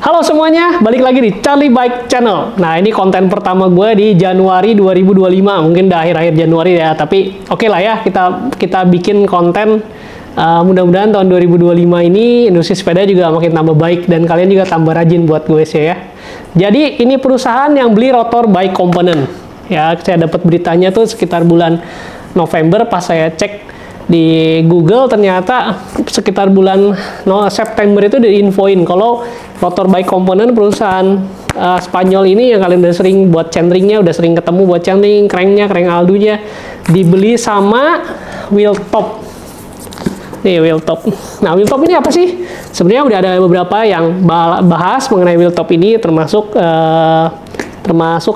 Halo semuanya, balik lagi di Charlie Bike Channel. Nah, ini konten pertama gue di Januari 2025. Mungkin udah akhir-akhir Januari ya, tapi oke lah ya, kita bikin konten. Mudah-mudahan tahun 2025 ini industri sepeda juga makin tambah baik dan kalian juga tambah rajin buat gue sih ya. Jadi ini perusahaan yang beli rotor bike component. Ya, saya dapat beritanya tuh sekitar bulan November pas saya cek di Google, ternyata sekitar bulan September itu diinfoin kalau rotor bike component perusahaan Spanyol ini yang kalian udah sering buat centeringnya, udah sering ketemu buat centering, cranknya, crank Aldunya dibeli sama Wheeltop. Nih Wheeltop. Nah, Wheeltop ini apa sih? Sebenarnya udah ada beberapa yang bahas mengenai Wheeltop ini, termasuk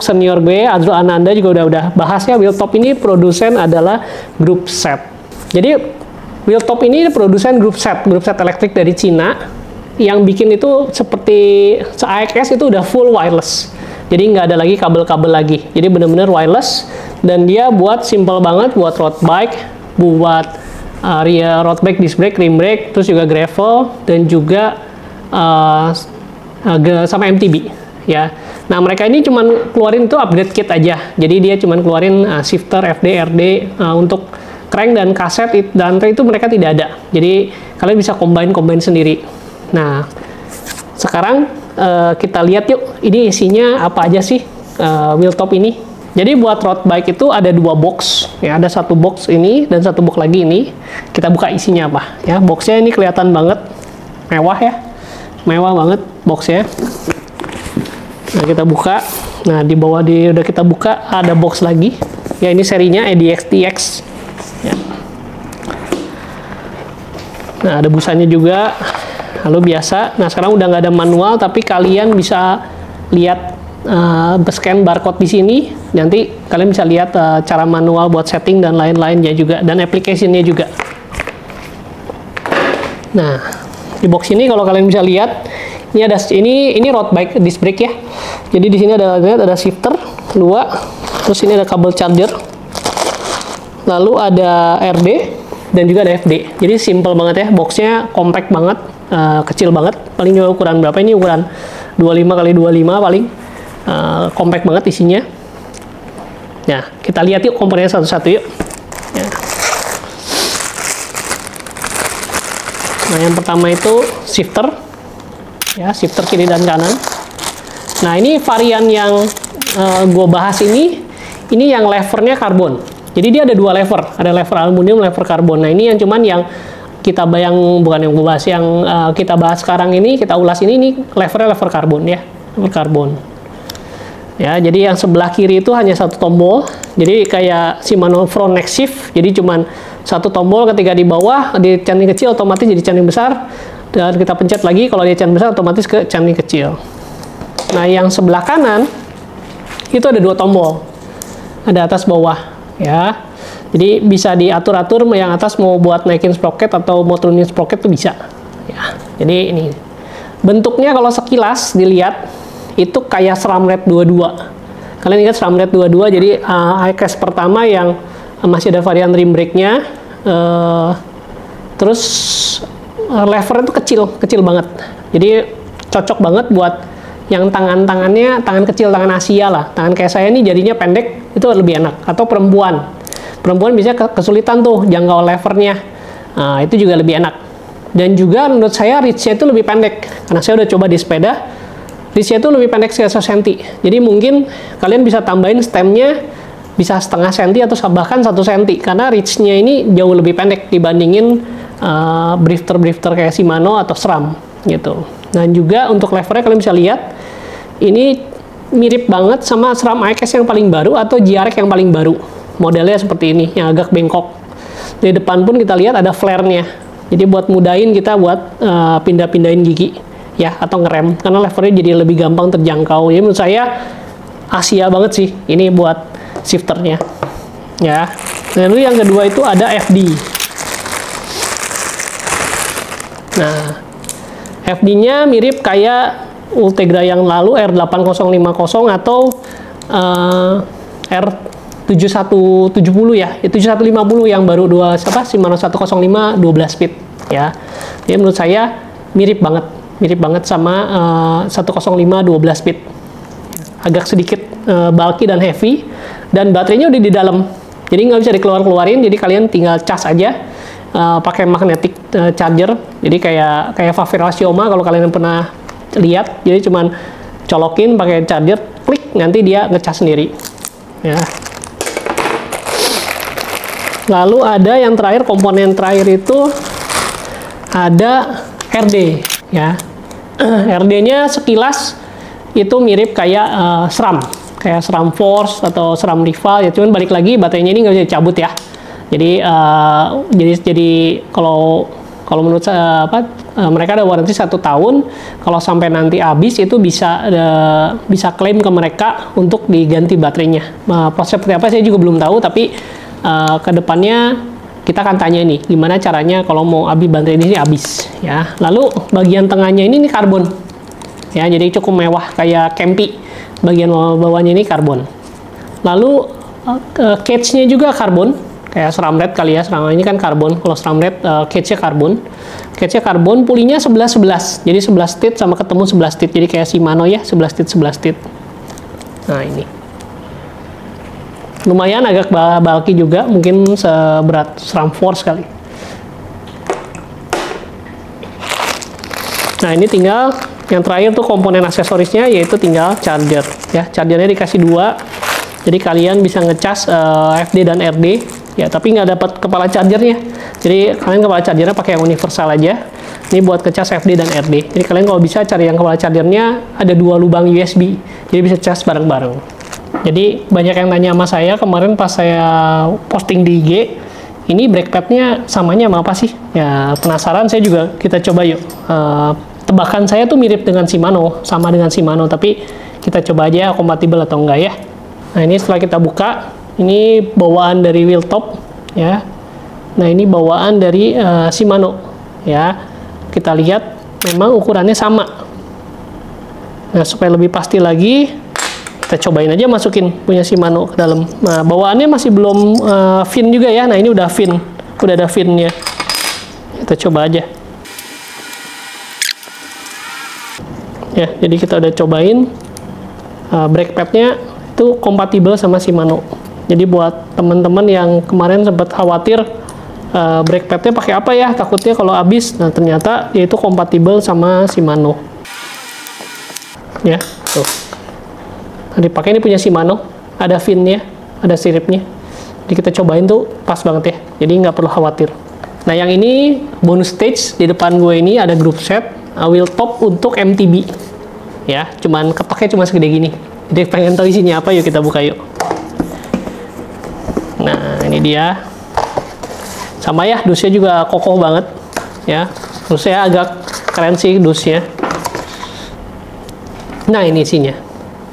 senior gue Azrul Ananda juga udah bahas ya. Wheeltop ini produsen adalah Group Set. Jadi Wheeltop ini produsen grup set elektrik dari Cina yang bikin itu seperti AXS itu udah full wireless. Jadi nggak ada lagi kabel-kabel lagi. Jadi bener-bener wireless dan dia buat simple banget buat road bike, buat rear road bike, disc brake, rim brake, terus juga gravel dan juga sama MTB ya. Nah, mereka ini cuman keluarin itu upgrade kit aja. Jadi dia cuman keluarin shifter, FD, RD untuk crank dan kaset dan itu mereka tidak ada. Jadi kalian bisa combine sendiri. Nah, sekarang kita lihat yuk, ini isinya apa aja sih Wheeltop ini. Jadi buat road bike itu ada dua box, ya, ada satu box ini dan satu box lagi ini. Kita buka isinya apa, ya. Boxnya ini kelihatan banget mewah ya, mewah banget boxnya. Nah, kita buka. Nah, di bawah udah kita buka ada box lagi. Ya, ini serinya EDX-TX. Ya. Nah, ada busanya juga, lalu biasa. Nah, sekarang udah nggak ada manual, tapi kalian bisa lihat scan barcode di sini. Nanti kalian bisa lihat cara manual buat setting dan lain-lainnya juga, dan application-nya juga. Nah, di box ini kalau kalian bisa lihat, ini ada ini road bike disc brake ya. Jadi di sini ada shifter 2, terus ini ada kabel charger. Lalu ada RD dan juga ada FD. Jadi simple banget ya, boxnya compact banget, kecil banget. Paling juga ukuran berapa ini? Ukuran 25x25 paling. Compact banget isinya. Nah, kita lihat yuk komponennya satu-satu yuk. Ya. Nah, yang pertama itu shifter. Ya, shifter kiri dan kanan. Nah, ini varian yang gue bahas ini yang levernya karbon. Jadi dia ada dua lever, ada lever aluminium, lever karbon. Nah, ini yang cuman yang kita bukan yang gue bahas, yang kita bahas sekarang ini, kita ulas ini levernya lever karbon ya, lever karbon. Ya, jadi yang sebelah kiri itu hanya satu tombol. Jadi kayak Shimano front neck shift. Jadi cuman satu tombol, ketika di bawah di centing kecil otomatis jadi centing besar, dan kita pencet lagi kalau dia centing besar otomatis ke centing kecil. Nah, yang sebelah kanan itu ada dua tombol, ada atas bawah. Ya, jadi bisa diatur-atur, yang atas mau buat naikin sprocket atau mau turunin sprocket tuh bisa. Ya, jadi ini bentuknya kalau sekilas dilihat itu kayak SRAM Red 22. Kalian ingat SRAM Red 22? Jadi AXS pertama yang masih ada varian rim brake-nya, terus lever itu kecil banget. Jadi cocok banget buat yang tangan kecil, tangan Asia lah, tangan kayak saya ini jadinya pendek, itu lebih enak. Atau perempuan bisa kesulitan tuh jangkau levernya, nah, itu juga lebih enak. Dan juga menurut saya reach-nya itu lebih pendek, karena saya udah coba di sepeda, reach-nya itu lebih pendek sekitar 1 cm. Jadi mungkin kalian bisa tambahin stemnya bisa setengah senti atau bahkan 1 cm, karena reach-nya ini jauh lebih pendek dibandingin drifter kayak Shimano atau SRAM gitu. Nah, juga untuk levernya kalian bisa lihat ini mirip banget sama SRAM AXS yang paling baru atau GRX yang paling baru. Modelnya seperti ini, yang agak bengkok. Di depan pun kita lihat ada flare-nya. Jadi buat mudahin kita buat pindah-pindahin gigi ya, atau ngerem, karena levernya jadi lebih gampang terjangkau. Jadi menurut saya Asia banget sih ini buat shifternya. Ya. Lalu yang kedua itu ada FD. Nah, FD-nya mirip kayak Ultegra yang lalu R8050 atau R7170 ya. Itu 7150 yang baru Shimano 105 12 speed ya. Jadi menurut saya mirip banget mirip banget sama 105 12 speed. Agak sedikit bulky dan heavy, dan baterainya udah di dalam, jadi nggak bisa dikeluarin. Jadi kalian tinggal cas aja pakai magnetic charger. Jadi kayak Favourite Xioma kalau kalian pernah lihat. Jadi cuman colokin pakai charger, klik, nanti dia ngecas sendiri. Ya. Lalu ada yang terakhir, komponen terakhir itu ada RD, ya. RD-nya sekilas itu mirip kayak SRAM, kayak SRAM Force atau SRAM Rival, ya. Cuman balik lagi, baterainya ini nggak bisa dicabut, ya. Jadi kalau menurut saya mereka ada warranty 1 tahun. Kalau sampai nanti habis itu bisa klaim ke mereka untuk diganti baterainya. Proses seperti apa saya juga belum tahu, tapi kedepannya kita akan tanya nih gimana caranya kalau mau habis baterai ini habis, ya. Lalu bagian tengahnya ini karbon, ya, jadi cukup mewah kayak Kempi. Bagian bawahnya ini karbon. Lalu cage-nya juga karbon, kayak SRAM Red kali ya. SRAM ini kan karbon. Kalau SRAM Red cage-nya karbon. Cage-nya karbon, pulinya 11-11. Jadi 11 tit sama ketemu 11 tit. Jadi kayak Shimano ya, 11 tit 11 tit. Nah, ini. Lumayan agak bulky juga, mungkin seberat SRAM Force kali. Nah, ini tinggal yang terakhir tuh komponen aksesorisnya, yaitu tinggal charger, ya. Chargernya dikasih 2, jadi kalian bisa ngecas FD dan RD, ya. Tapi nggak dapat kepala chargernya, jadi kalian kepala chargernya pakai yang universal aja. Ini buat ngecas FD dan RD. Jadi kalian kalau bisa cari yang kepala chargernya ada 2 lubang USB, jadi bisa cas bareng-bareng. Jadi banyak yang tanya sama saya kemarin pas saya posting di IG, ini brake pad-nya samanya sama apa sih? Ya penasaran, saya juga, kita coba yuk. Tebakan saya tuh mirip dengan Shimano, sama dengan Shimano, tapi kita coba aja kompatibel atau enggak, ya. Nah, ini setelah kita buka, ini bawaan dari wheel top, ya. Nah, ini bawaan dari Shimano, ya. Kita lihat memang ukurannya sama. Nah, supaya lebih pasti lagi, kita cobain aja masukin punya Shimano ke dalam. Nah, bawaannya masih belum fin juga, ya. Nah, ini udah fin, udah ada finnya. Kita coba aja. Ya, jadi kita udah cobain brake pad-nya itu kompatibel sama Shimano. Jadi buat teman-teman yang kemarin sempat khawatir brake pad-nya pakai apa ya, takutnya kalau habis. Nah, ternyata dia itu kompatibel sama Shimano. Ya, tuh. Nah, dipakai ini punya Shimano, ada fin-nya, ada siripnya. Jadi kita cobain tuh pas banget, ya. Jadi nggak perlu khawatir. Nah, yang ini bonus stage di depan gue ini ada group set wheel top untuk MTB. Ya, cuman kepaknya cuma segede gini. Jadi pengen tahu isinya apa, yuk kita buka yuk. Nah, ini dia. Sama ya, dusnya juga kokoh banget, ya. Dusnya agak keren sih dusnya. Nah, ini isinya.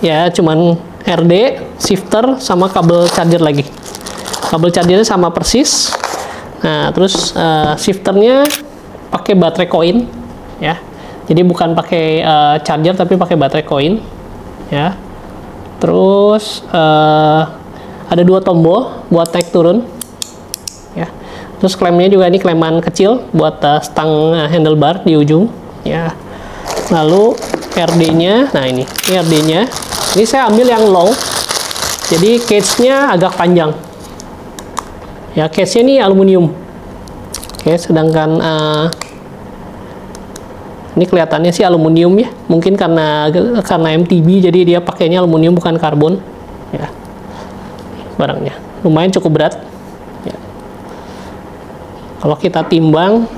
Ya, cuman RD, shifter, sama kabel charger lagi. Kabel chargernya sama persis. Nah, terus shifternya pakai baterai koin, ya. Jadi bukan pakai charger tapi pakai baterai koin, ya. Terus ada 2 tombol buat naik turun, ya. Terus klemnya juga ini kleman kecil buat stang handlebar di ujung, ya. Lalu RD-nya, nah ini RD-nya. Ini saya ambil yang long, jadi cage-nya agak panjang. Ya, case-nya ini aluminium. Oke, sedangkan ini kelihatannya sih aluminium, ya. Mungkin karena MTB jadi dia pakainya aluminium bukan karbon, ya. Barangnya lumayan cukup berat, ya. Kalau kita timbang,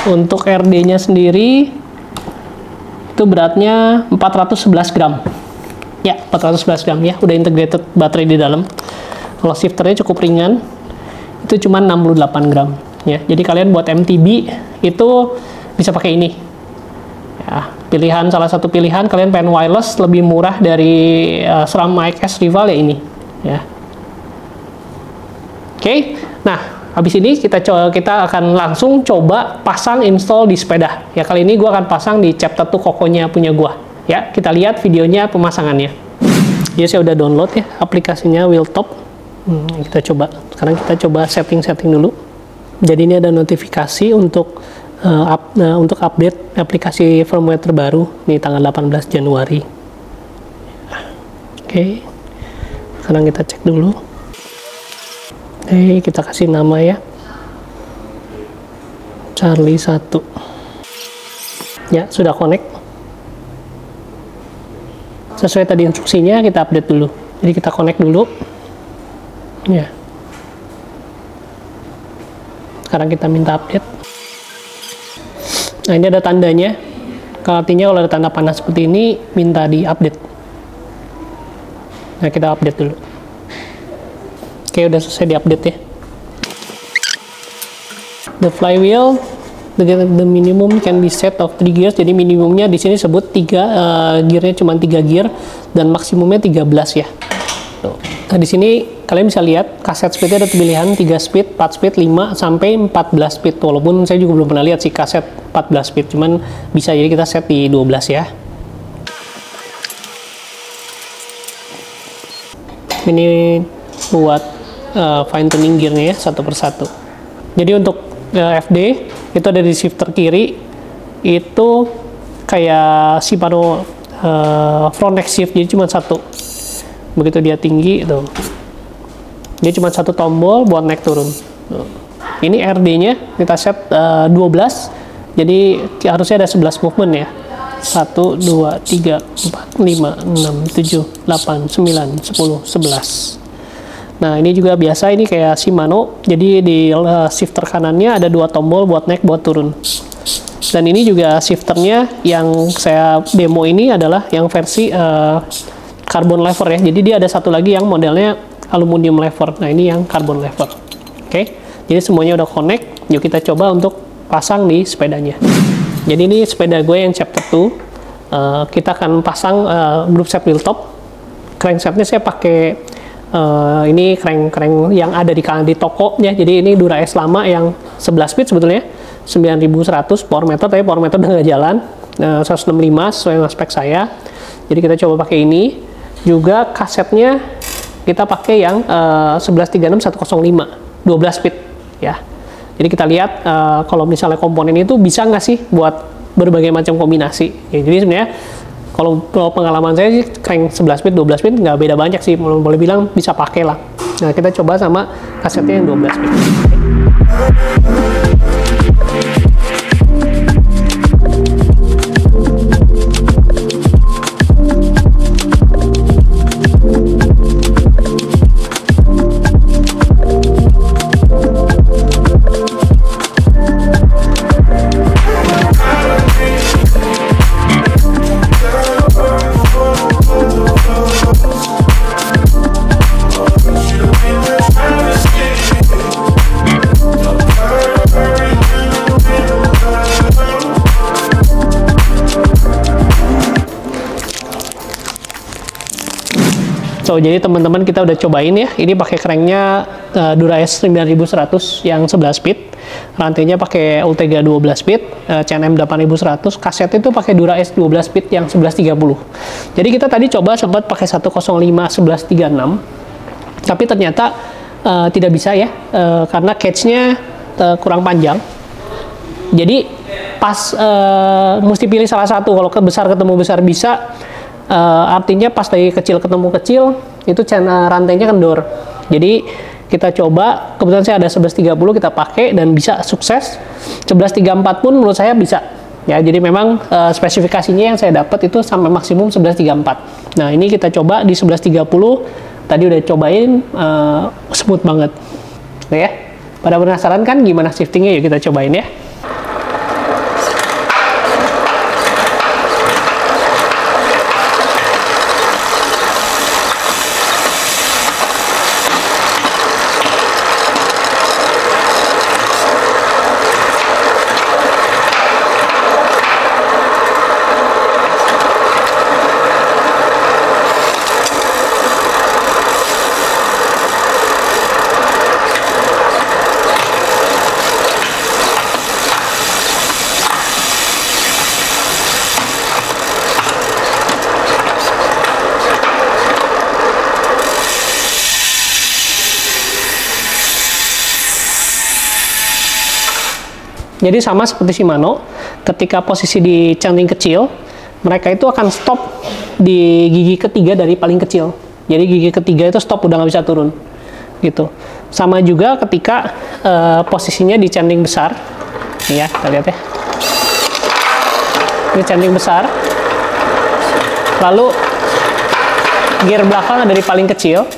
untuk RD-nya sendiri itu beratnya 411 gram. Ya, 411 gram, ya. Udah integrated baterai di dalam. Kalau shifternya cukup ringan, itu cuma 68 gram. Ya, jadi kalian buat MTB itu bisa pakai ini. Ya, salah satu pilihan kalian pengen wireless lebih murah dari SRAM AX Rival, ya ini. Ya. Oke, nah habis ini kita akan langsung coba pasang install di sepeda. Ya, kali ini gua akan pasang di chapter 2 kokonya punya gua. Ya, kita lihat videonya pemasangannya. Jadi saya udah download ya aplikasinya Wheel Top. Kita coba. Sekarang kita coba setting dulu. Jadi ini ada notifikasi untuk untuk update aplikasi firmware terbaru nih tanggal 18 Januari. Oke. Sekarang kita cek dulu. Kita kasih nama ya. Charlie 1. Ya, sudah connect. Sesuai tadi instruksinya, kita update dulu. Jadi kita connect dulu. Ya. Sekarang kita minta update. Nah, ini ada tandanya. Artinya kalau ada tanda panah seperti ini, minta di update. Nah, kita update dulu. Oke, udah selesai di update ya. The flywheel, the minimum can be set of 3 gears. Jadi minimumnya di sini sebut 3 gearnya cuma 3 gear dan maksimumnya 13 ya. Nah, di sini kalian bisa lihat kaset speednya ada pilihan 3 speed, 4 speed, 5 sampai 14 speed. Walaupun saya juga belum pernah lihat sih kaset 14 speed, cuman bisa jadi kita set di 12 ya. Ini buat fine tuning gearnya ya satu persatu. Jadi untuk FD itu ada di shifter kiri, itu kayak Shimano front neck shift, jadi cuma satu. Begitu dia tinggi tuh, dia cuma satu tombol buat naik turun. Ini RD-nya kita set 12, jadi harusnya ada 11 movement ya. 1, 2, 3, 4, 5, 6, 7, 8, 9, 10, 11. Nah, ini juga biasa, ini kayak Shimano, jadi di shifter kanannya ada 2 tombol buat naik, buat turun. Dan ini juga shifternya yang saya demo ini adalah yang versi carbon lever ya, jadi dia ada satu lagi yang modelnya aluminium lever. Nah, ini yang carbon lever. Oke, jadi semuanya udah connect. Yuk kita coba untuk pasang di sepedanya. Jadi ini sepeda gue yang chapter 2. Kita akan pasang group set wheel top. Cranksetnya saya pakai ini crank yang ada di tokonya. Jadi ini Dura-S lama yang 11 speed sebetulnya, 9100 power meter, tapi power meter udah nggak jalan. 165 sesuai dengan spek saya. Jadi kita coba pakai ini. Juga kasetnya kita pakai yang 1136-105 12 speed ya. Jadi kita lihat kalau misalnya komponen itu bisa nggak sih buat berbagai macam kombinasi ya. Jadi sebenarnya kalau pengalaman saya sih crank 11 speed 12 speed nggak beda banyak sih, boleh bilang bisa pakai lah. Nah, kita coba sama kasetnya yang 12 speed. So, jadi teman-teman kita udah cobain ya. Ini pakai cranknya Dura-S 9100 yang 11 speed. Rantainya pakai Ultegra 12 speed, CNM 8100. Kaset itu pakai Dura-S 12 speed yang 1130. Jadi kita tadi coba sempat pakai 105 1136. Tapi ternyata tidak bisa ya, karena cage-nya kurang panjang. Jadi pas mesti pilih salah satu. Kalau besar ketemu besar bisa. Artinya pas dari kecil ketemu kecil itu rantainya kendor. Jadi kita coba, kebetulan saya ada 1130 kita pakai dan bisa sukses. 1134 pun menurut saya bisa ya. Jadi memang spesifikasinya yang saya dapat itu sampai maksimum 1134. Nah, ini kita coba di 1130 tadi udah cobain, smooth banget. Oke ya, pada penasaran kan gimana shiftingnya? Yuk kita cobain ya. Jadi sama seperti Shimano, ketika posisi di centing kecil, mereka itu akan stop di gigi ketiga dari paling kecil. Jadi gigi ketiga itu stop, udah nggak bisa turun. Gitu. Sama juga ketika posisinya di centing besar. Nih ya, kita lihat ya. Ini centing besar. Lalu gear belakang dari paling kecil.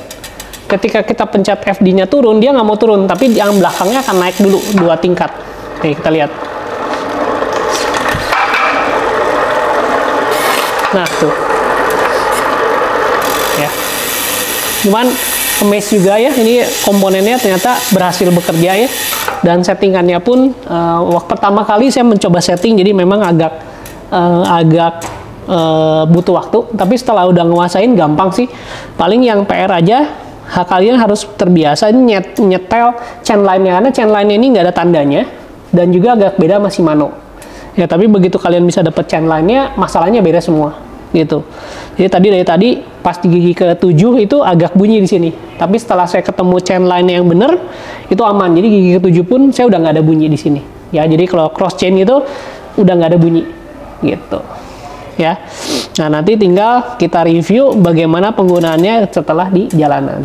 Ketika kita pencet FD-nya turun, dia nggak mau turun, tapi yang belakangnya akan naik dulu 2 tingkat. Nih, kita lihat. Nah, tuh. Ya. Cuman amaze juga ya, ini komponennya ternyata berhasil bekerja ya. Dan settingannya pun, waktu pertama kali saya mencoba setting, jadi memang agak butuh waktu. Tapi setelah udah nguasain, gampang sih. Paling yang PR aja, kalian harus terbiasa nyetel chainline-nya, karena chainline-nya ini nggak ada tandanya dan juga agak beda sama Shimano ya. Tapi begitu kalian bisa dapet chainline-nya, masalahnya beda semua gitu. Jadi dari tadi pas di gigi ke-7 itu agak bunyi di sini, tapi setelah saya ketemu chainline yang bener itu aman. Jadi gigi ke-7 pun saya udah nggak ada bunyi di sini ya. Jadi kalau cross chain itu udah nggak ada bunyi gitu ya. Nah, nanti tinggal kita review bagaimana penggunaannya setelah di jalanan.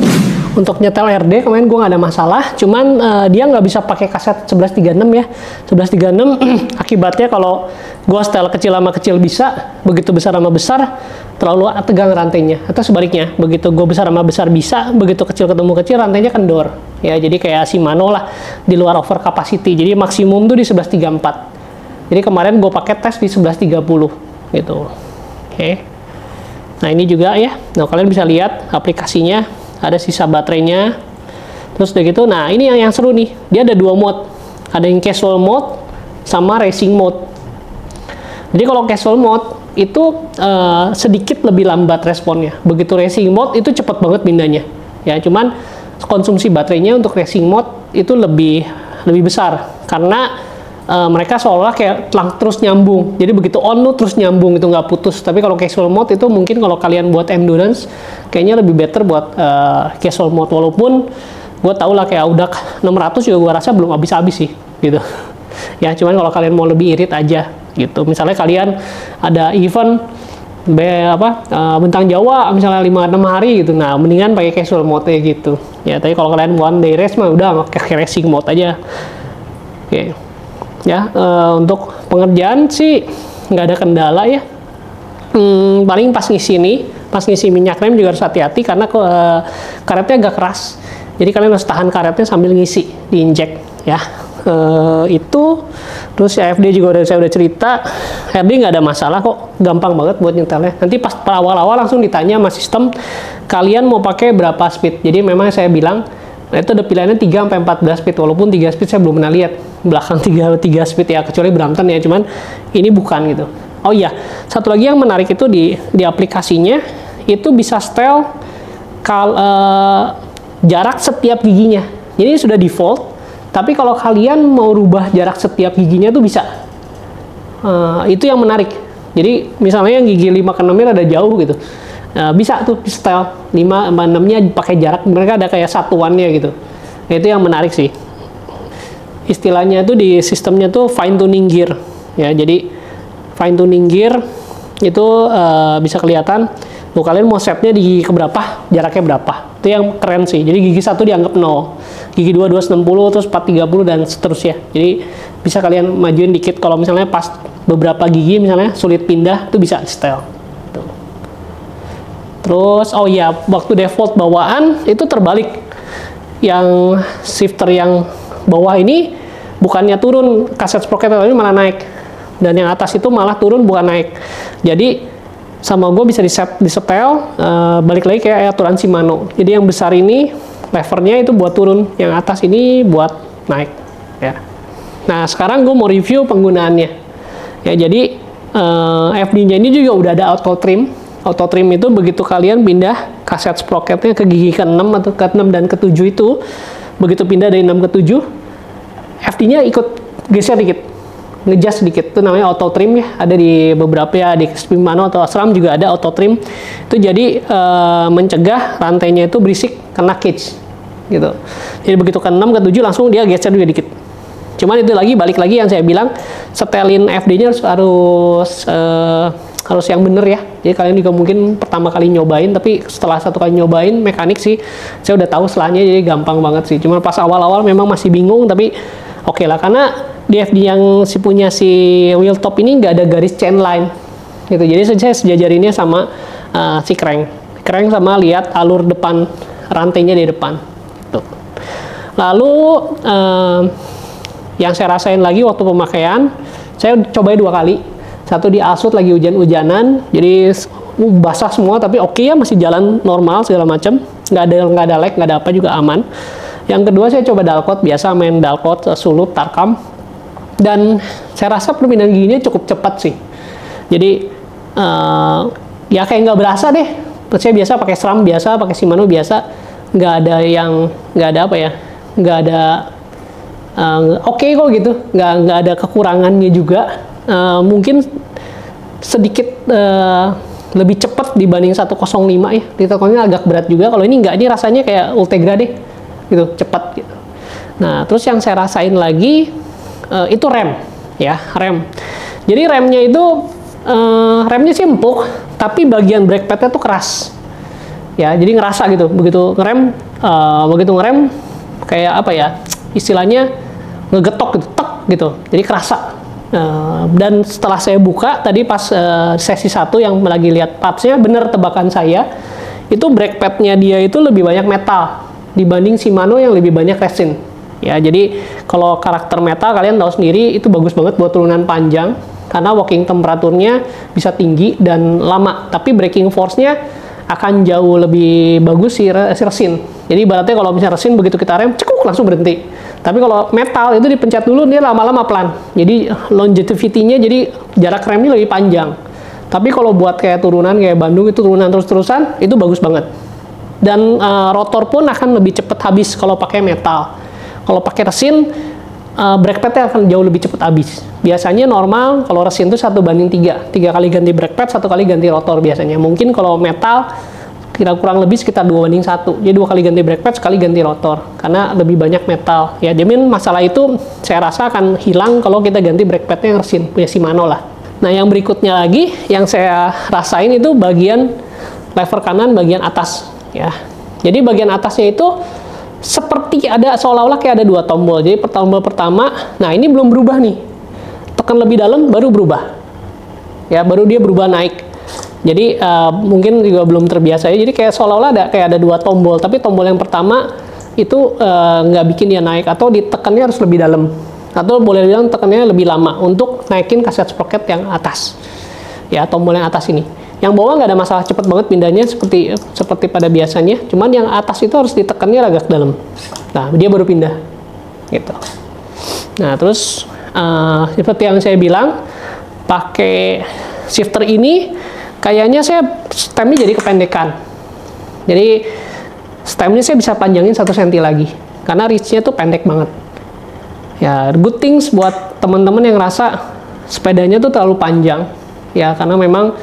Untuk nyetel RD kemarin gue nggak ada masalah, cuman dia nggak bisa pakai kaset 1136 ya. 1136 akibatnya kalau gue setel kecil sama kecil bisa, begitu besar sama besar terlalu tegang rantainya. Atau sebaliknya, begitu gue besar sama besar bisa, begitu kecil ketemu kecil rantainya kendor. Ya, jadi kayak Shimano lah, di luar over capacity. Jadi maksimum tuh di 1134. Jadi kemarin gue pakai tes di 1130. Gitu. Oke. Nah, ini juga ya. Nah, kalian bisa lihat aplikasinya, ada sisa baterainya. Terus udah gitu. Nah, ini yang seru nih. Dia ada 2 mode. Ada yang casual mode sama racing mode. Jadi kalau casual mode itu sedikit lebih lambat responnya. Begitu racing mode itu cepat banget pindahnya. Ya, cuman konsumsi baterainya untuk racing mode itu lebih besar karena mereka seolah kayak terus nyambung. Jadi begitu on lu terus nyambung, itu nggak putus. Tapi kalau casual mode itu mungkin kalau kalian buat endurance kayaknya lebih better buat casual mode. Walaupun gue tau lah kayak udah 600 juga gue rasa belum habis-habis sih gitu. Ya, cuman kalau kalian mau lebih irit aja gitu. Misalnya kalian ada event bentang Jawa misalnya 5-6 hari gitu. Nah, mendingan pakai casual mode gitu. Ya, tapi kalau kalian one day race mah udah pakai racing mode aja. Oke. Ya, untuk pengerjaan sih nggak ada kendala ya. Paling pas ngisi minyak rem juga harus hati-hati karena karetnya agak keras. Jadi kalian harus tahan karetnya sambil ngisi, diinjek ya. Itu terus AFD juga saya udah cerita, RD nggak ada masalah kok, gampang banget buat nyetelnya. Nanti pas awal-awal langsung ditanya sama sistem, kalian mau pakai berapa speed. Jadi memang saya bilang, nah itu ada pilihannya 3-14 speed, walaupun 3 speed saya belum pernah lihat belakang 3 speed ya, kecuali Brampton ya, cuman ini bukan gitu. Oh iya, satu lagi yang menarik itu di aplikasinya itu bisa setel jarak setiap giginya. Jadi sudah default, tapi kalau kalian mau rubah jarak setiap giginya tuh bisa. Itu yang menarik. Jadi misalnya yang gigi 5 ke 6 ada jauh gitu. Bisa tuh di setel 5 sama 6-nya pakai jarak, mereka ada kayak satuannya gitu. Nah, itu yang menarik sih. Istilahnya tuh di sistemnya tuh fine tuning gear ya. Jadi fine tuning gear itu bisa kelihatan tuh kalian mau setnya di gigi keberapa, jaraknya berapa. Itu yang keren sih. Jadi gigi 1 dianggap 0, gigi 2 260, terus 4 30 dan seterusnya. Jadi bisa kalian majuin dikit kalau misalnya pas beberapa gigi misalnya sulit pindah, itu bisa setel. Terus, oh iya, waktu default bawaan itu terbalik. Yang shifter yang bawah ini bukannya turun kaset sprocket, tapi malah naik. Dan yang atas itu malah turun, bukan naik. Jadi, sama gue bisa disetel, balik lagi kayak aturan Shimano. Jadi yang besar ini, levernya itu buat turun. Yang atas ini buat naik. Ya. Nah, sekarang gue mau review penggunaannya. Ya, jadi, FD-nya ini juga udah ada auto trim. Auto trim itu begitu kalian pindah kaset sprocketnya ke gigi ke-6 atau ke-6 dan ke-7 itu, begitu pindah dari 6 ke 7, FD-nya ikut geser dikit, ngejust sedikit. Itu namanya auto trim ya, ada di beberapa ya, di Shimano atau SRAM juga ada auto trim. Itu jadi mencegah rantainya itu berisik kena cage gitu. Jadi begitu ke 6 ke 7 langsung dia geser juga dikit Cuman itu balik lagi yang saya bilang, setelin FD-nya harus yang bener ya. Jadi kalian juga mungkin pertama kali nyobain, tapi setelah 1 kali nyobain mekanik sih, saya udah tahu setelahnya, jadi gampang banget sih. Cuma pas awal-awal memang masih bingung, tapi oke lah, karena di FD yang punya si wheel top ini nggak ada garis chain line gitu. Jadi saya sejajarinnya sama si crank sama lihat alur depan rantainya di depan gitu. Lalu yang saya rasain lagi waktu pemakaian, saya cobain 2 kali. Satu di Asut lagi hujan-hujanan, jadi basah semua, tapi oke ya, masih jalan normal segala macam, nggak ada lag, nggak ada apa, juga aman. Yang kedua saya coba Dalcott, biasa main Dalcott, Sulut, Tarkam, dan saya rasa perpindahan giginya cukup cepat sih. Jadi ya kayak nggak berasa deh. Saya biasa pakai SRAM biasa, pakai Shimano biasa, nggak ada oke kok gitu, nggak ada kekurangannya juga. Mungkin sedikit lebih cepat dibanding 105 ya. Titokonnya agak berat juga. Kalau ini nggak, ini rasanya kayak Ultegra deh gitu, cepat gitu. Nah, terus yang saya rasain lagi itu rem ya, rem. Jadi remnya itu remnya sih empuk, tapi bagian brake pad-nya tuh keras ya, jadi ngerasa gitu begitu ngerem kayak apa ya istilahnya, ngegetok gitu, tek gitu, jadi kerasa. Dan setelah saya buka tadi pas sesi 1 yang lagi lihat partsnya, bener tebakan saya itu brake pad-nya dia itu lebih banyak metal dibanding Shimano yang lebih banyak resin ya. Jadi kalau karakter metal kalian tahu sendiri, itu bagus banget buat turunan panjang karena working temperaturnya bisa tinggi dan lama, tapi braking force-nya akan jauh lebih bagus si resin. Jadi ibaratnya kalau misalnya resin begitu kita rem, cekuk langsung berhenti. Tapi kalau metal itu dipencet dulu, dia lama-lama pelan. Jadi longevity-nya, jadi jarak remnya lebih panjang. Tapi kalau buat kayak turunan kayak Bandung itu turunan terus-terusan, itu bagus banget. Dan rotor pun akan lebih cepat habis kalau pakai metal. Kalau pakai resin, brake pad-nya akan jauh lebih cepat habis. Biasanya normal kalau resin itu 1:3. 3 kali ganti brake pad, 1 kali ganti rotor biasanya. Mungkin kalau metal kira kurang lebih sekitar 2:1. Jadi 2 kali ganti brake pad, sekali ganti rotor. Karena lebih banyak metal. Ya, jamin masalah itu saya rasa akan hilang kalau kita ganti brake pad-nya yang resin, punya Shimano lah. Nah, yang berikutnya lagi yang saya rasain itu bagian lever kanan bagian atas ya. Jadi bagian atasnya itu seperti ada seolah-olah kayak ada 2 tombol. Jadi tombol pertama, nah ini belum berubah nih. Tekan lebih dalam baru berubah. Ya, baru dia berubah naik. Jadi mungkin juga belum terbiasa ya. Jadi kayak seolah-olah ada 2 tombol, tapi tombol yang pertama itu nggak bikin dia naik, atau ditekannya harus lebih dalam, atau boleh bilang tekannya lebih lama untuk naikin kaset sprocket yang atas. Ya, tombol yang atas ini. Yang bawah nggak ada masalah, cepet banget pindahnya seperti pada biasanya. Cuman yang atas itu harus ditekannya agak dalam. Nah, dia baru pindah. Gitu. Nah, terus seperti yang saya bilang, pakai shifter ini kayaknya saya stemnya jadi kependekan. Jadi stemnya saya bisa panjangin 1 cm lagi. Karena reach-nya tuh pendek banget. Ya, good things buat teman-teman yang rasa sepedanya tuh terlalu panjang. Ya, karena memang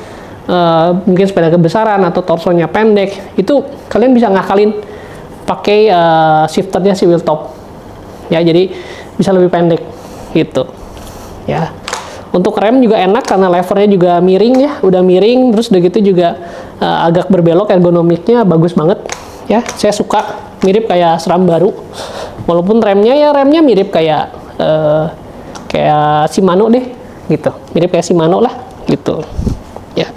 mungkin sepeda kebesaran atau torsonya pendek, itu kalian bisa ngakalin pakai shifternya si wheel top. Ya, jadi bisa lebih pendek gitu. Ya. Untuk rem juga enak karena levernya juga miring ya, udah miring, terus udah gitu juga agak berbelok, ergonomiknya bagus banget. Ya, saya suka, mirip kayak SRAM baru. Walaupun remnya mirip kayak Shimano deh, gitu. Mirip kayak Shimano lah, gitu. Ya.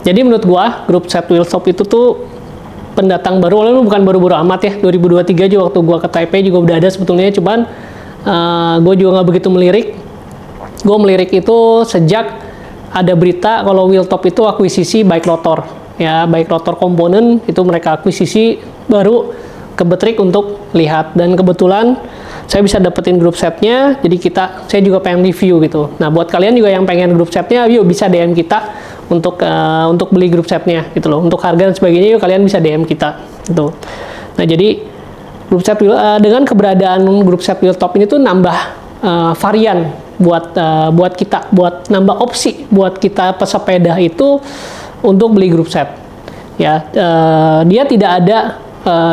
Jadi menurut gua grup set wheel top itu tuh pendatang baru, walaupun bukan baru-baru amat ya. 2023 juga waktu gua ke Taipei juga udah ada sebetulnya, cuman gua juga nggak begitu melirik. Gua melirik itu sejak ada berita kalau wheel top itu akuisisi Bike Rotor. Ya, Bike Rotor komponen itu mereka akuisisi baru ke Betrik untuk lihat, dan kebetulan saya bisa dapetin grup setnya, jadi saya juga pengen review gitu. Nah, buat kalian juga yang pengen grup setnya, yuk bisa DM kita untuk beli grup setnya gitu loh. Untuk harga dan sebagainya, yuk kalian bisa DM kita gitu. Nah, jadi grup set dengan keberadaan grup set wheel top ini tuh nambah varian buat kita, buat nambah opsi buat kita pesepeda itu untuk beli grup set. Ya, dia tidak ada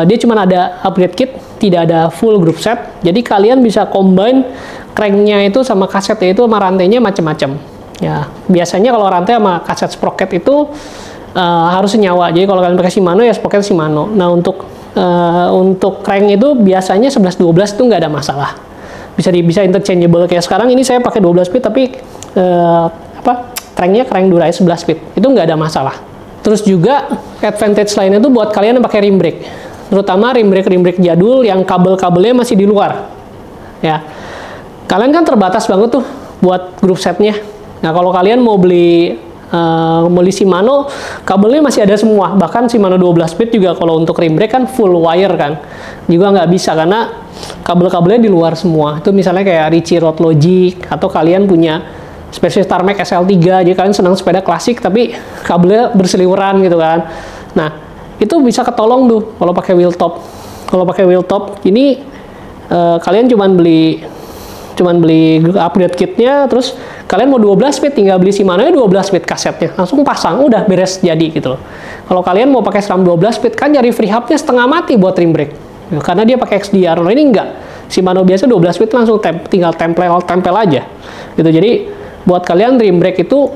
dia cuma ada upgrade kit tidak ada full group set. Jadi kalian bisa combine cranknya itu sama kasetnya itu sama rantainya macam-macam. Ya, biasanya kalau rantai sama kaset sprocket itu harus senyawa. Jadi kalau kalian pakai Shimano ya sprocket Shimano. Nah, untuk crank itu biasanya 11-12 itu nggak ada masalah. Bisa interchangeable. Kayak sekarang ini saya pakai 12 speed tapi cranknya crank Durai 11 speed. Itu nggak ada masalah. Terus juga advantage lainnya itu buat kalian yang pakai rim brake. Terutama rim brake jadul yang kabel-kabelnya masih di luar. Ya. Kalian kan terbatas banget tuh buat group setnya. Nah, kalau kalian mau beli Shimano, kabelnya masih ada semua. Bahkan Shimano 12 speed juga kalau untuk rim brake kan full wire kan. Juga nggak bisa karena kabel-kabelnya di luar semua. Itu misalnya kayak Ritchie Road Logic, atau kalian punya Specialized Tarmac SL3, jadi kalian senang sepeda klasik tapi kabelnya berseliweran gitu kan. Nah, itu bisa ketolong tuh kalau pakai wheel top. Kalau pakai wheel top, ini kalian cuman beli upgrade kitnya, terus kalian mau 12 speed tinggal beli Shimano 12 speed kasetnya, langsung pasang, udah beres jadi gitu loh. Kalau kalian mau pakai SRAM 12 speed kan nyari free hubnya setengah mati buat rim brake, karena dia pakai XDR. Nah, ini enggak, Shimano biasa 12 speed langsung tinggal tempel aja gitu. Jadi buat kalian rim brake itu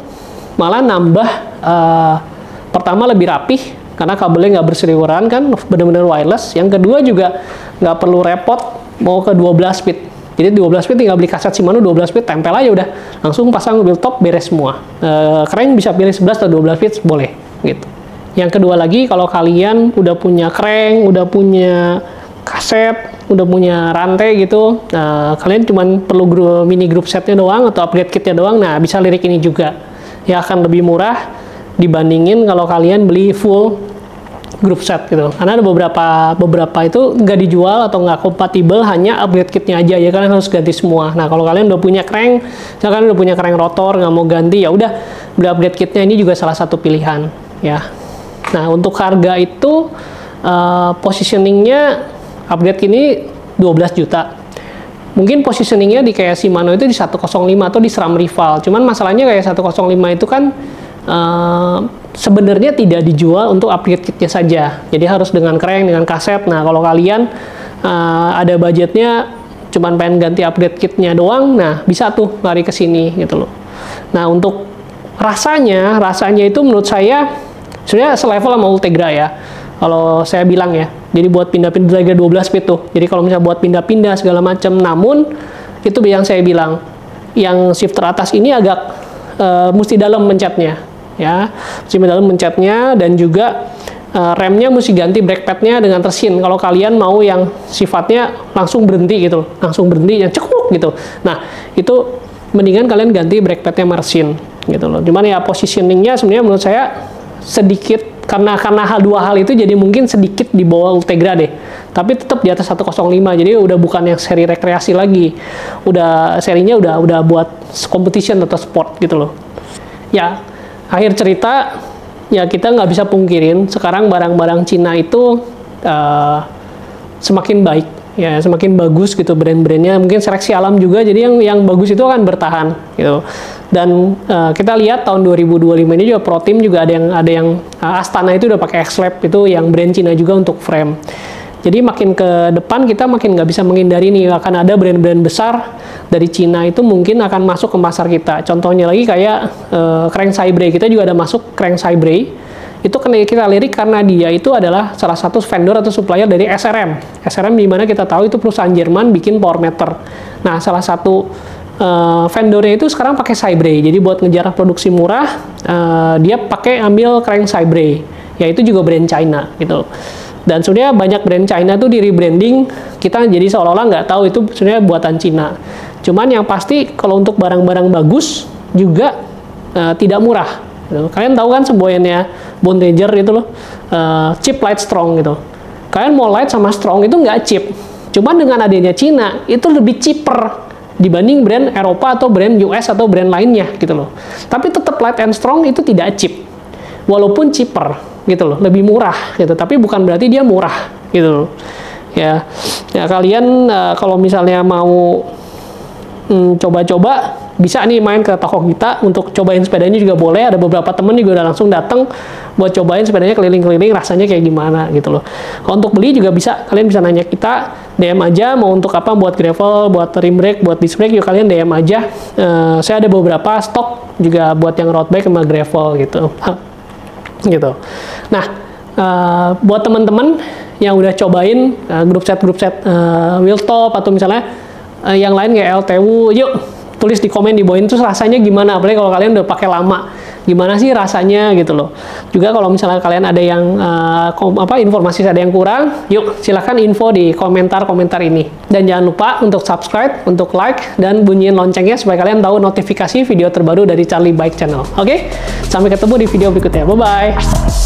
malah nambah, pertama lebih rapih karena kabelnya nggak berseliweran kan, benar-benar wireless. Yang kedua juga nggak perlu repot mau ke 12 speed. Jadi 12 speed tinggal beli kaset Shimano 12 speed, tempel aja udah, langsung pasang wheel top, beres semua. Crank bisa pilih 11 atau 12 speed, boleh gitu. Yang kedua lagi, kalau kalian udah punya crank, udah punya kaset, udah punya rantai gitu, kalian cuman perlu mini group setnya doang atau upgrade kitnya doang, nah bisa lirik ini juga. Ya akan lebih murah dibandingin kalau kalian beli full group set gitu. Karena ada beberapa itu nggak dijual atau nggak kompatibel, hanya upgrade kitnya aja, ya kalian harus ganti semua. Nah, kalau kalian udah punya crank, misalkan udah punya crank rotor, nggak mau ganti, ya udah beli upgrade kitnya, ini juga salah satu pilihan ya. Nah, untuk harga itu positioningnya upgrade ini 12 juta. Mungkin positioningnya di kayak Shimano itu di 105 atau di SRAM Rival. Cuman masalahnya kayak 105 itu kan sebenarnya tidak dijual untuk upgrade kitnya saja. Jadi harus dengan crank, dengan kaset. Nah, kalau kalian ada budgetnya cuman pengen ganti upgrade kitnya doang, nah bisa tuh lari ke sini gitu loh. Nah, untuk rasanya itu menurut saya sebenarnya selevel sama Ultegra ya. Kalau saya bilang ya. Jadi buat pindah-pindah Ultegra 12 speed tuh. Jadi kalau misalnya buat pindah-pindah segala macam, namun itu yang saya bilang, yang shifter atas ini agak mesti dalam mencetnya. Ya, mesti dalam mencetnya, dan juga remnya mesti ganti brake padnya dengan tersin. Kalau kalian mau yang sifatnya langsung berhenti gitu, langsung berhenti yang cekuk gitu. Nah, itu mendingan kalian ganti brake padnya mesin gitu loh. Cuman ya positioningnya sebenarnya menurut saya sedikit, karena dua hal itu jadi mungkin sedikit di bawah Ultegra deh. Tapi tetap di atas 105. Jadi udah bukan yang seri rekreasi lagi. Udah serinya udah buat competition atau sport gitu loh. Ya, akhir cerita, ya kita nggak bisa pungkirin sekarang barang-barang Cina itu semakin baik, ya semakin bagus gitu brand-brandnya. Mungkin seleksi alam juga, jadi yang bagus itu akan bertahan gitu. Dan kita lihat tahun 2025 ini juga Pro Team juga ada yang Astana itu udah pakai X-Lab, itu yang brand Cina juga untuk frame. Jadi makin ke depan kita makin nggak bisa menghindari nih, akan ada brand-brand besar dari Cina itu mungkin akan masuk ke pasar kita. Contohnya lagi kayak crank Saibray, kita juga ada masuk crank Saibray. Itu kita lirik karena dia itu adalah salah satu vendor atau supplier dari SRM. SRM di mana kita tahu itu perusahaan Jerman bikin power meter. Nah, salah satu vendornya itu sekarang pakai Saibray. Jadi buat ngejar produksi murah, dia ambil crank Saibray. Ya itu juga brand China gitu. Dan sebenarnya banyak brand China tuh di rebranding, kita jadi seolah-olah nggak tahu itu sebenarnya buatan Cina. Cuman yang pasti kalau untuk barang-barang bagus juga tidak murah. Gitu. Kalian tahu kan semboyannya Bontrager itu loh, cheap, light, strong gitu. Kalian mau light sama strong itu nggak cheap. Cuman dengan adanya Cina itu lebih cheaper dibanding brand Eropa atau brand US atau brand lainnya gitu loh. Tapi tetap light and strong itu tidak cheap. Walaupun cheaper gitu loh, lebih murah gitu, tapi bukan berarti dia murah gitu loh. Ya kalian kalau misalnya mau coba-coba, bisa nih main ke toko kita untuk cobain sepedanya juga boleh. Ada beberapa temen juga udah langsung datang buat cobain sepedanya keliling-keliling, rasanya kayak gimana gitu loh. Kalau untuk beli juga bisa, kalian bisa nanya kita. DM aja, mau untuk apa, buat gravel, buat rim brake, buat disc brake, yuk kalian DM aja. Saya ada beberapa stok juga buat yang road bike sama gravel gitu. Gitu. Nah, buat teman-teman yang udah cobain grup set wheel top atau misalnya yang lain kayak LTW, yuk tulis di komen di bawah itu rasanya gimana, apalagi kalau kalian udah pakai lama, gimana sih rasanya gitu loh. Juga kalau misalnya kalian ada yang informasi ada yang kurang, yuk silahkan info di komentar ini. Dan jangan lupa untuk subscribe, untuk like, dan bunyiin loncengnya supaya kalian tahu notifikasi video terbaru dari Charlie Bike Channel. Oke? Sampai ketemu di video berikutnya. Bye-bye!